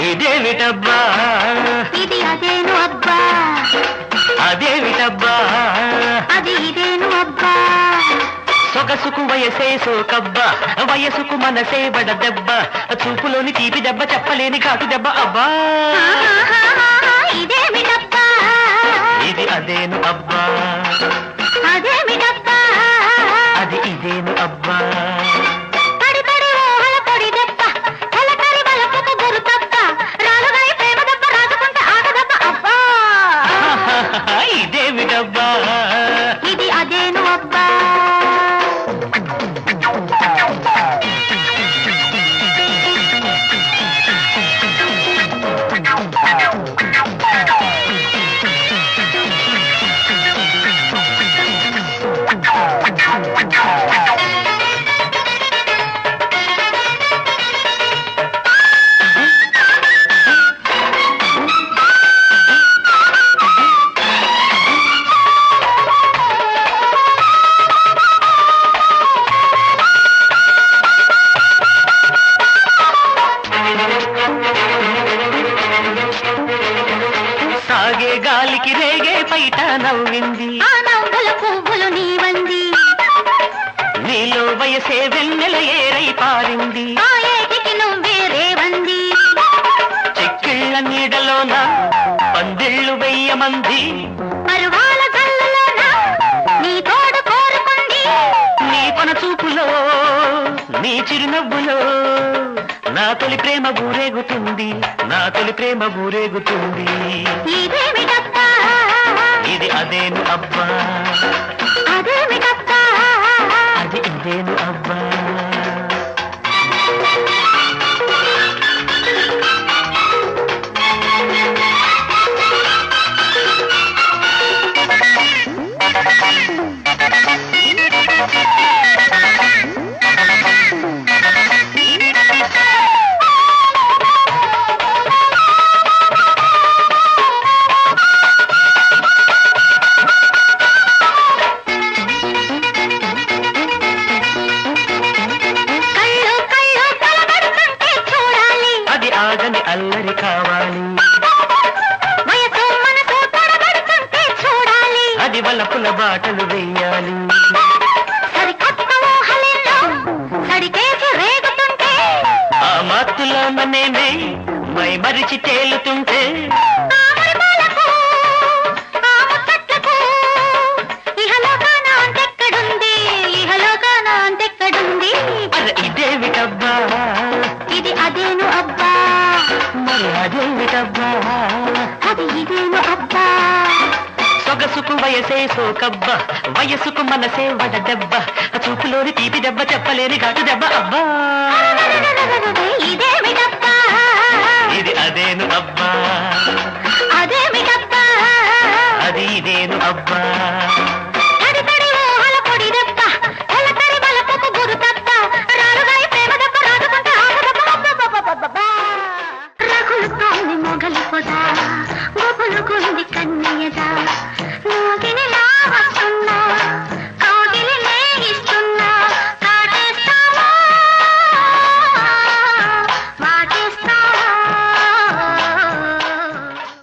ఇదేమిటబ్బా ఇది అదేను అబ్బా అదేమిటబ్బా అది ఇదేను అబ్బా సొగసుకు వయసే సోకబ్బా వయసుకు మనసే బడ దెబ్బ చూపులోని తీపి దెబ్బ చెప్పలేని కాటు దెబ్బ అబ్బా ఇదేమిటబ్బా ఇది అదేను అబ్బా అదేమిటబ్బా అది ఇదేను అబ్బా పడి పడి ఊహల పొడి దెబ్బ కలకరి బలపుకు గురు తప్ప రాలుగాయి ప్రేమ దెబ్బ రాజుకుంటే ఆట దెబ్బ అబ్బా ఇదేమిటబ్బా ఇది అదేను అబ్బా సాగే గాలికి రేగే పైట నవ్వింది ఆ నవ్వుల పువ్వులు నీవంది నీలో వయసే వెన్నెల ఏరై పారింది ఆ ఏటికి నువ్వే రేవంది చెక్కిళ్ళ నీడలోన పందిళ్ళు వెయ్యమంది పరువాల కళ్ళలోన నీ తోడు కోరుకుంది నీ పన చూపులో నీ చిరునవ్వులో నా తొలి ప్రేమ ఊరేగుతుంది నా తొలి ప్రేమ ఊరేగుతుంది ఇదేమిటబ్బా ఇది అదేను అబ్బా అదేమిటబ్బా అది ఇదేను అబ్బా కళ్ళు కళ్ళు కలబడుతుంటే చూడాలి అది ఆగని అల్లరి కావాలి వయసు మనసు తడబడుతుంటే చూడాలి అది వలపుల బాటలు వేయాలి సరికొత్త ఊహలెన్నో సడికేసి రేగుతుంటే ఆ మత్తులోన నేనే మై మరిచి తేలుతుంటే ఆ మరిమాలకు, ఆ ముచ్చట్లకు ఇహలోకాన అంతెక్కడుంది ఇహలోకాన అంతెక్కడుంది అరే ఇదేమిటబ్బా ఇది అదేను అబ్బా మరి అదేమిటబ్బా అది ఇదేను అబ్బా సొగసుకు వయసే సోకబ్బా వయసుకు మనసే వడ దెబ్బ చూపులోని తీపి దెబ్బ చెప్పలేని ఘాటు దెబ్బ అబ్బా ఇదేమిటబ్బా ఇది అదేను అబ్బా అదేమిటబ్బా అది ఇదేను అబ్బా తడి తడి ఊహల పొడి దెబ్బ కలకరి బలపుకు గురు తప్ప రాలుగాయి ప్రేమ దెబ్బ రాజుకుంటే ఆట దెబ్బ అబ్బబ్బబ్బబ్బబ్బా. రగులుతోంది మొగలి పొద గొప్పలుకుంది కన్య